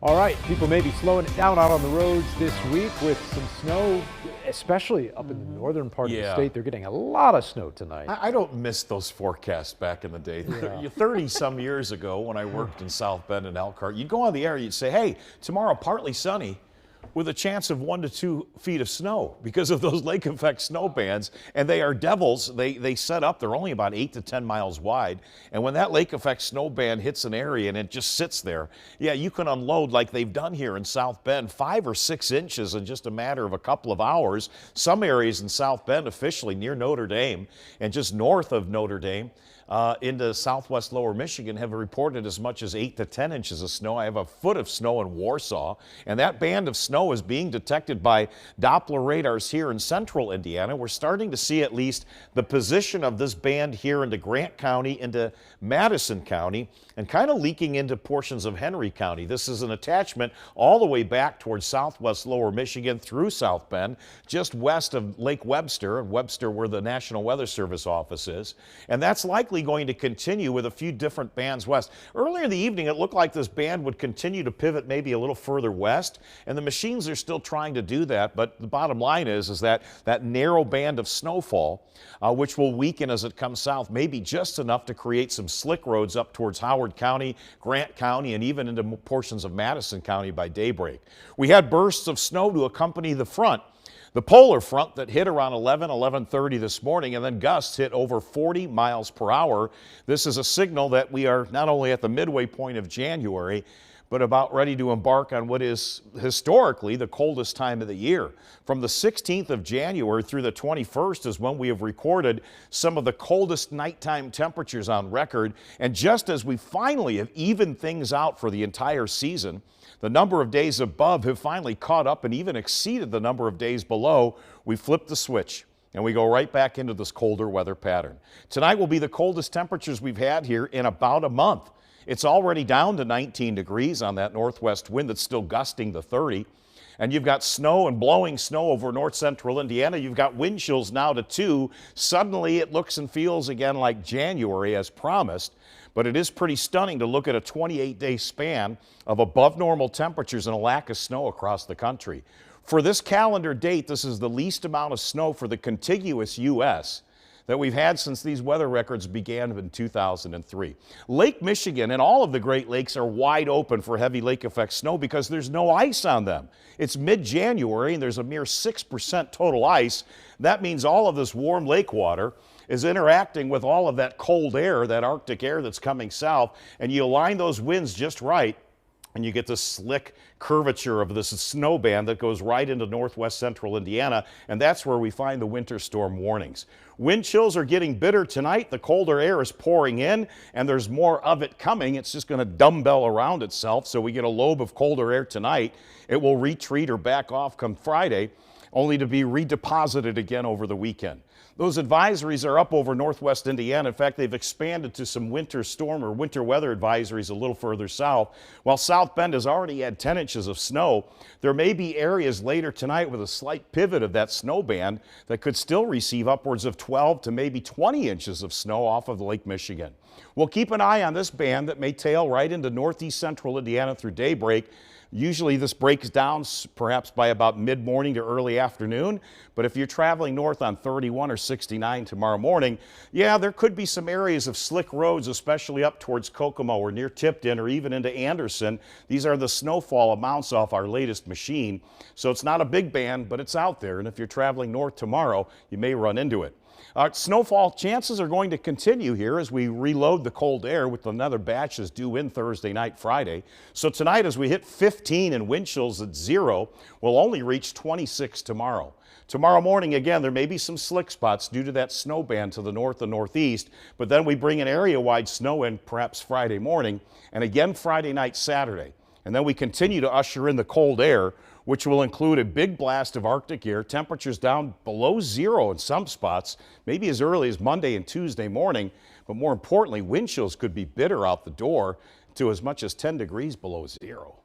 All right, people may be slowing it down out on the roads this week with some snow, especially up in the northern part of the state. They're getting a lot of snow tonight. I don't miss those forecasts back in the day. 30-some years ago when I worked in South Bend and Elkhart, you'd go on the air, you'd say, hey, tomorrow partly sunny with a chance of 1 to 2 feet of snow because of those lake effect snow bands. And they are devils. They set up, they're only about 8 to 10 miles wide. And when that lake effect snow band hits an area and it just sits there, yeah, you can unload like they've done here in South Bend, 5 or 6 inches in just a matter of a couple of hours. Some areas in South Bend officially near Notre Dame and just north of Notre Dame into southwest lower Michigan have reported as much as 8 to 10 inches of snow. I have a foot of snow in Warsaw, and that band of snow is being detected by Doppler radars here in central Indiana. We're starting to see at least the position of this band here into Grant County, into Madison County, and kind of leaking into portions of Henry County. This is an attachment all the way back towards southwest lower Michigan through South Bend, just west of Lake Webster, and Webster where the National Weather Service office is. And that's likely going to continue with a few different bands west. Earlier in the evening, it looked like this band would continue to pivot maybe a little further west, and the machines are still trying to do that, but the bottom line is that that narrow band of snowfall, which will weaken as it comes south, may be just enough to create some slick roads up towards Howard County, Grant County, and even into portions of Madison County by daybreak. We had bursts of snow to accompany the front. The polar front that hit around 11:30 this morning, and then gusts hit over 40 miles per hour. This is a signal that we are not only at the midway point of January, but about ready to embark on what is historically the coldest time of the year. From the 16th of January through the 21st is when we have recorded some of the coldest nighttime temperatures on record. And just as we finally have evened things out for the entire season, the number of days above have finally caught up and even exceeded the number of days below. We flip the switch and we go right back into this colder weather pattern. Tonight will be the coldest temperatures we've had here in about a month. It's already down to 19 degrees on that northwest wind that's still gusting to 30. And you've got snow and blowing snow over north central Indiana. You've got wind chills now to 2. Suddenly it looks and feels again like January as promised. But it is pretty stunning to look at a 28-day span of above normal temperatures and a lack of snow across the country. For this calendar date, this is the least amount of snow for the contiguous U.S. that we've had since these weather records began in 2003. Lake Michigan and all of the Great Lakes are wide open for heavy lake effect snow because there's no ice on them. It's mid-January and there's a mere 6% total ice. That means all of this warm lake water is interacting with all of that cold air, that Arctic air that's coming south, and you align those winds just right, and you get this slick curvature of this snow band that goes right into northwest central Indiana, and that's where we find the winter storm warnings. Wind chills are getting bitter tonight. The colder air is pouring in, and there's more of it coming. It's just going to dumbbell around itself, so we get a lobe of colder air tonight. It will retreat or back off come Friday, only to be redeposited again over the weekend. Those advisories are up over northwest Indiana. In fact, they've expanded to some winter storm or winter weather advisories a little further south. While South Bend has already had 10 inches of snow, there may be areas later tonight with a slight pivot of that snow band that could still receive upwards of 12 to maybe 20 inches of snow off of Lake Michigan. We'll keep an eye on this band that may tail right into northeast central Indiana through daybreak. Usually this breaks down perhaps by about mid-morning to early afternoon, but if you're traveling north on 31 or 69 tomorrow morning, yeah, there could be some areas of slick roads, especially up towards Kokomo or near Tipton or even into Anderson. These are the snowfall amounts off our latest machine, so it's not a big band, but it's out there, and if you're traveling north tomorrow, you may run into it. Snowfall chances are going to continue here as we reload the cold air with another batch is due in Thursday night, Friday. So tonight as we hit 15 and wind chills at 0, we'll only reach 26 tomorrow. Tomorrow morning, again, there may be some slick spots due to that snow band to the north and northeast, but then we bring an area-wide snow in perhaps Friday morning, and again Friday night, Saturday. And then we continue to usher in the cold air, which will include a big blast of Arctic air, temperatures down below 0 in some spots, maybe as early as Monday and Tuesday morning, but more importantly, wind chills could be bitter out the door to as much as 10 degrees below 0.